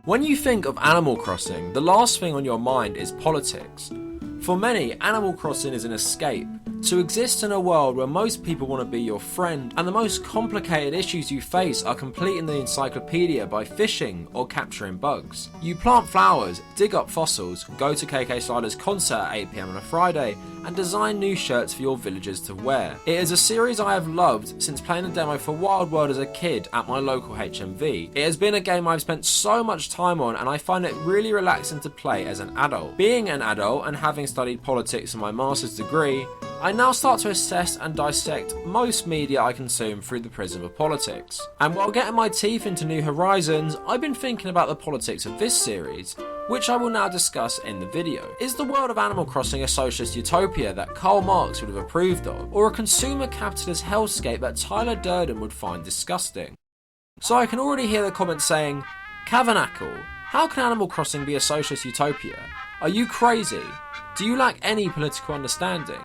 When you think of Animal Crossing, the last thing on your mind is politics. For many, Animal Crossing is an escape, to exist in a world where most people want to be your friend, and the most complicated issues you face are completing the encyclopedia by fishing or capturing bugs. You plant flowers, dig up fossils, go to KK Slider's concert at 8 PM on a Friday, and design new shirts for your villagers to wear. It is a series I have loved since playing the demo for Wild World as a kid at my local HMV. It has been a game I've spent so much time on, and I find it really relaxing to play as an adult. Being an adult and having studied politics in my master's degree, I now start to assess and dissect most media I consume through the prism of politics. And while getting my teeth into new horizons, I've been thinking about the politics of this series, which I will now discuss in the video. Is the world of Animal Crossing a socialist utopia that Karl Marx would have approved of, or a consumer capitalist hellscape that Tyler Durden would find disgusting? So I can already hear the comments saying, Cavanacle, how can Animal Crossing be a socialist utopia? Are you crazy? Do you lack any political understanding?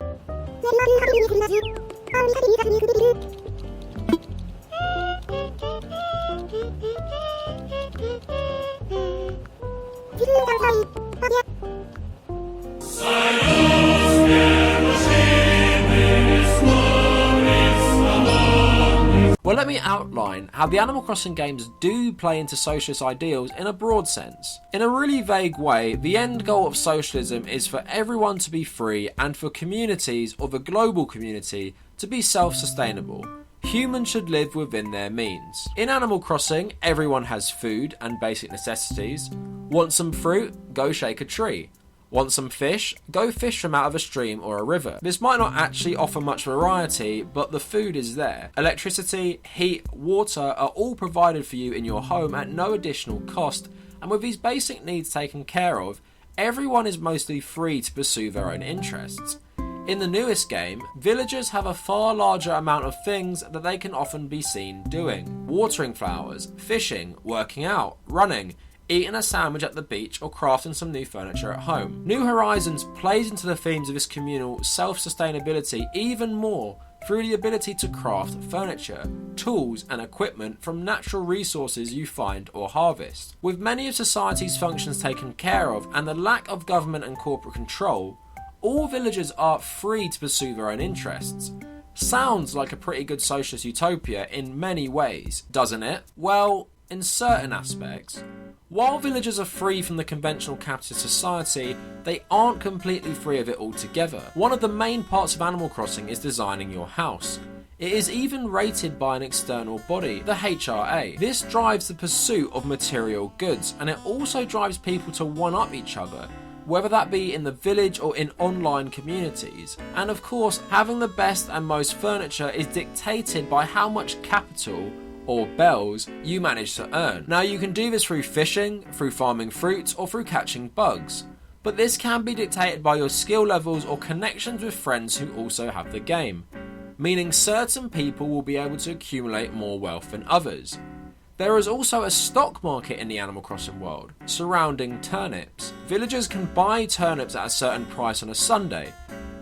Well, let me outline how the Animal Crossing games do play into socialist ideals in a broad sense. In a really vague way, the end goal of socialism is for everyone to be free and for communities, or the global community, to be self-sustainable. Humans should live within their means. In Animal Crossing, everyone has food and basic necessities. Want some fruit? Go shake a tree. Want some fish? Go fish from out of a stream or a river. This might not actually offer much variety, but the food is there. Electricity, heat, water are all provided for you in your home at no additional cost, and with these basic needs taken care of, everyone is mostly free to pursue their own interests. In the newest game, villagers have a far larger amount of things that they can often be seen doing. Watering flowers, fishing, working out, running, eating a sandwich at the beach, or crafting some new furniture at home. New Horizons plays into the themes of this communal self-sustainability even more through the ability to craft furniture, tools and equipment from natural resources you find or harvest. With many of society's functions taken care of and the lack of government and corporate control, all villagers are free to pursue their own interests. Sounds like a pretty good socialist utopia in many ways, doesn't it? Well, in certain aspects. While villagers are free from the conventional capitalist society, they aren't completely free of it altogether. One of the main parts of Animal Crossing is designing your house. It is even rated by an external body, the HRA. This drives the pursuit of material goods, and it also drives people to one-up each other, whether that be in the village or in online communities. And of course, having the best and most furniture is dictated by how much capital or bells you manage to earn. Now, you can do this through fishing, through farming fruits, or through catching bugs, but this can be dictated by your skill levels or connections with friends who also have the game, meaning certain people will be able to accumulate more wealth than others. There is also a stock market in the Animal Crossing world surrounding turnips. Villagers can buy turnips at a certain price on a Sunday.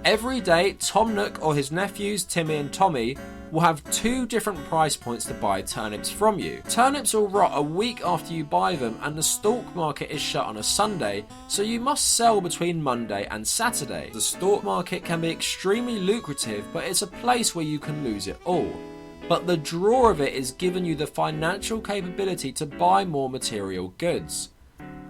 Every day, Tom Nook or his nephews Timmy and Tommy will have 2 different price points to buy turnips from you. Turnips will rot a week after you buy them, and the stock market is shut on a Sunday, so you must sell between Monday and Saturday. The stock market can be extremely lucrative, but it's a place where you can lose it all. But the draw of it is giving you the financial capability to buy more material goods.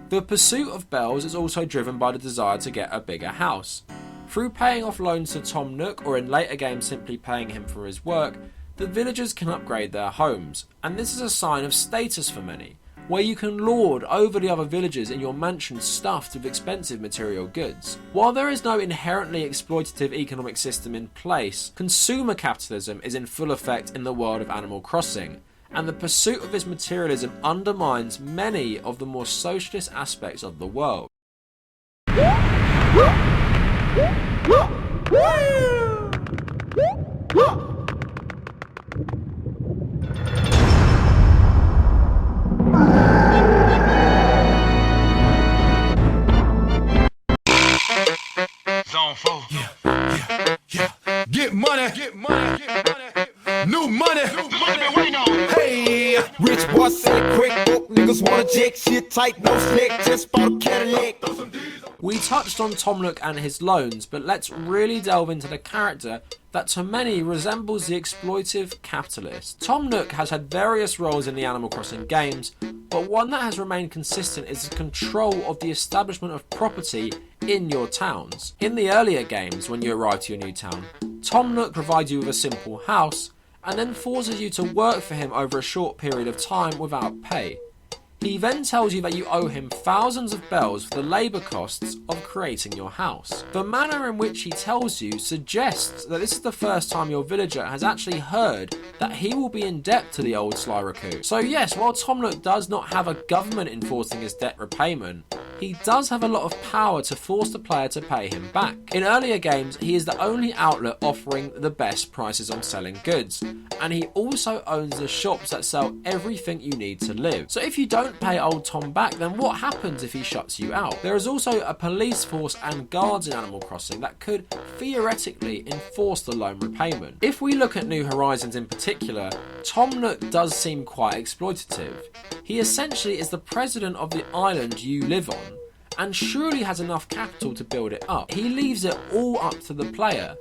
The pursuit of bells is also driven by the desire to get a bigger house. Through paying off loans to Tom Nook, or in later games simply paying him for his work, the villagers can upgrade their homes, and this is a sign of status for many, where you can lord over the other villagers in your mansion stuffed with expensive material goods. While there is no inherently exploitative economic system in place, consumer capitalism is in full effect in the world of Animal Crossing, and the pursuit of this materialism undermines many of the more socialist aspects of the world. Zone 4. Yeah. Get money. New money. Hey, rich boy say quick, nigga Niggas wanna check shit tight, no slick, just bought a Cadillac. We touched on Tom Nook and his loans, but let's really delve into the character that to many resembles the exploitive capitalist. Tom Nook has had various roles in the Animal Crossing games, but one that has remained consistent is the control of the establishment of property in your towns. In the earlier games, when you arrive to your new town, Tom Nook provides you with a simple house and then forces you to work for him over a short period of time without pay. He then tells you that you owe him thousands of bells for the labour costs of creating your house. The manner in which he tells you suggests that this is the first time your villager has actually heard that he will be in debt to the old Sly Raccoon. So yes, while Tom Nook does not have a government enforcing his debt repayment, he does have a lot of power to force the player to pay him back. In earlier games, he is the only outlet offering the best prices on selling goods, and he also owns the shops that sell everything you need to live. So if you don't pay old Tom back, then what happens if he shuts you out? There is also a police force and guards in Animal Crossing that could theoretically enforce the loan repayment. If we look at New Horizons in particular, Tom Nook does seem quite exploitative. He essentially is the president of the island you live on, and surely has enough capital to build it up. He leaves it all up to the player.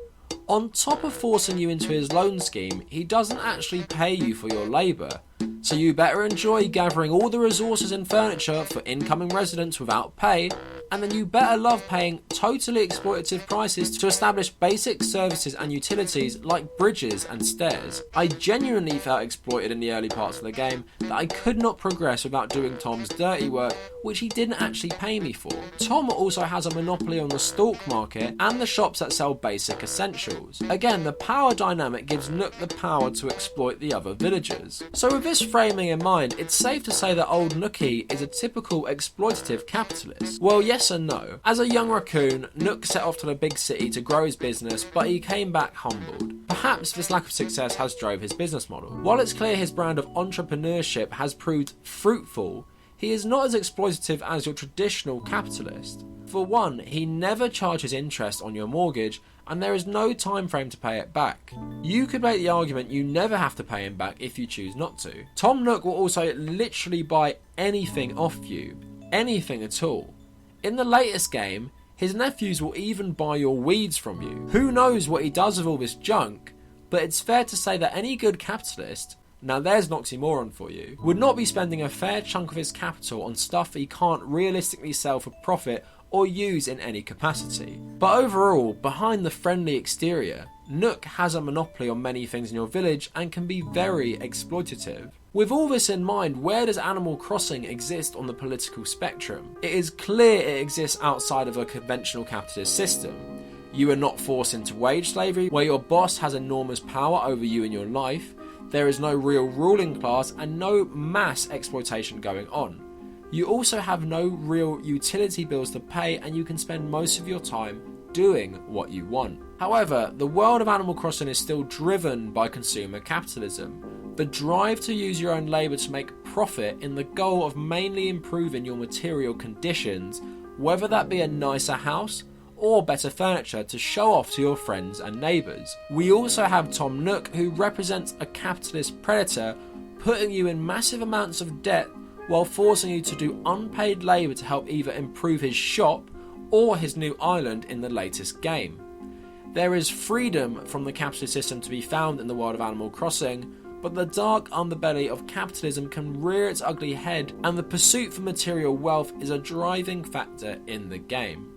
On top of forcing you into his loan scheme, he doesn't actually pay you for your labour, so you better enjoy gathering all the resources and furniture for incoming residents without pay, and then you better love paying totally exploitative prices to establish basic services and utilities like bridges and stairs. I genuinely felt exploited in the early parts of the game, that I could not progress without doing Tom's dirty work, which he didn't actually pay me for. Tom also has a monopoly on the stalk market and the shops that sell basic essentials. Again, the power dynamic gives Nook the power to exploit the other villagers. So with this framing in mind, it's safe to say that old Nookie is a typical exploitative capitalist. Well, yes and no. As a young raccoon, Nook set off to the big city to grow his business, but he came back humbled. Perhaps this lack of success has drove his business model. While it's clear his brand of entrepreneurship has proved fruitful, he is not as exploitative as your traditional capitalist. For one, he never charges interest on your mortgage, and there is no time frame to pay it back. You could make the argument you never have to pay him back if you choose not to. Tom Nook will also literally buy anything off you. Anything at all. In the latest game, his nephews will even buy your weeds from you. Who knows what he does with all this junk, but it's fair to say that any good capitalist, now there's an oxymoron for you, would not be spending a fair chunk of his capital on stuff he can't realistically sell for profit or use in any capacity. But overall, behind the friendly exterior, Nook has a monopoly on many things in your village and can be very exploitative. With all this in mind, where does Animal Crossing exist on the political spectrum? It is clear it exists outside of a conventional capitalist system. You are not forced into wage slavery, where your boss has enormous power over you in your life. There is no real ruling class and no mass exploitation going on. You also have no real utility bills to pay, and you can spend most of your time doing what you want. However, the world of Animal Crossing is still driven by consumer capitalism. The drive to use your own labour to make profit in the goal of mainly improving your material conditions, whether that be a nicer house or better furniture to show off to your friends and neighbours. We also have Tom Nook, who represents a capitalist predator, putting you in massive amounts of debt while forcing you to do unpaid labour to help either improve his shop or his new island in the latest game. There is freedom from the capitalist system to be found in the world of Animal Crossing, but the dark underbelly of capitalism can rear its ugly head, and the pursuit for material wealth is a driving factor in the game.